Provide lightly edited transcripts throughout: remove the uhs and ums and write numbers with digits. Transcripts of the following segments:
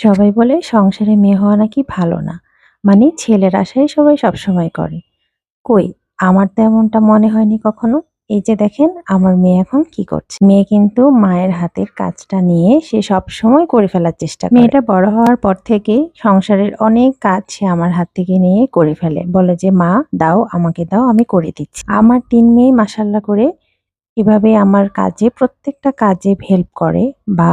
সবাই বলে সংসারে মেয়ে হওয়া নাকি ভালো না। মানে ছেলের আশাই সবাই সবসময় করে। কই, আমার তো এমনটা মনে হয়নি কখনো। এই যে দেখেন আমার মেয়ে এখন কি করছে। মেয়ে কিন্তু মায়ের হাতের কাজটা নিয়ে সে সবসময় করে ফেলার চেষ্টা করে। মেয়েটা বড় হওয়ার পর থেকে সংসারের অনেক কাজ সে আমার হাত থেকে নিয়ে করে ফেলে। বলে যে মা দাও, আমাকে দাও, আমি করে দিচ্ছি। আমার ৩ মেয়ে মাশাআল্লাহ করে এভাবে আমার কাজে প্রত্যেকটা কাজে হেল্প করে, বা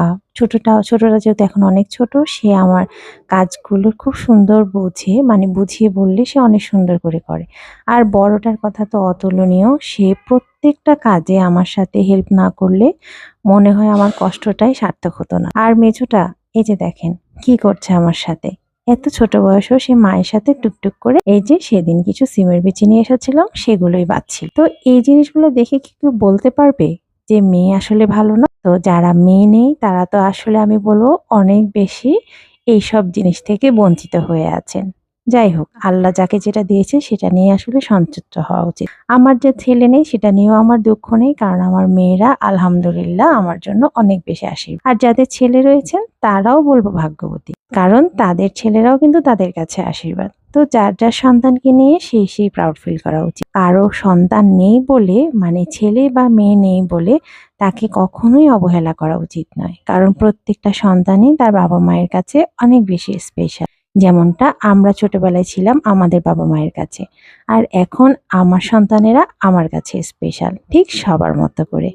ছোটরা যেহেতু এখন অনেক ছোট, সে আমার কাজগুলো খুব সুন্দর বোঝে, মানে বুঝিয়ে বললে সে অনেক সুন্দর করে। আর বড়টার কথা তো অতুলনীয়, সে প্রত্যেকটা কাজে আমার সাথে হেল্প না করলে মনে হয় আমার কষ্টটাই সার্থক হতো না। আর মেছোটা এই যে দেখেন কি করছে আমার সাথে। এত ছোট বয়সেও সে মায়ের সাথে টুকটুক করে এই যে সেদিন কিছু সিমের বিচি নিয়ে এসেছিলাম সেগুলোই বাচ্ছিল। তো এই জিনিসগুলো দেখে কি কেউ বলতে পারবে যে মেয়ে আসলে ভালো না? তো যারা মেয়ে নেই তারা তো আসলে আমি বলবো অনেক বেশি এইসব জিনিস থেকে বঞ্চিত হয়ে আছেন। যাই হোক, আল্লাহ যাকে যেটা দিয়েছে সেটা নিয়ে আসলে সন্তুষ্ট হওয়া উচিত। আমার যে ছেলে নেই সেটা নিয়েও আমার দুঃখ নেই, কারণ আমার মেয়েরা আলহামদুলিল্লাহ আমার জন্য অনেক বেশি আশীর্বাদ। আর যাদের ছেলে রয়েছেন তারাও বলবো ভাগ্যবতী, কারণ তাদের ছেলেরাও কিন্তু তাদের কাছে আশীর্বাদ। তো যার সন্তানকে নিয়ে সেই প্রাউড ফিল করা উচিত। কারো সন্তান নেই বলে, মানে ছেলে বা মেয়ে নেই বলে তাকে কখনোই অবহেলা করা উচিত নয়, কারণ প্রত্যেকটা সন্তানই তার বাবা মায়ের কাছে অনেক বেশি স্পেশাল। যেমনটা আমরা ছোটবেলায় ছিলাম আমাদের বাবা মায়ের কাছে, আর এখন আমার সন্তানেরা আমার কাছে স্পেশাল, ঠিক সবার মতো করে।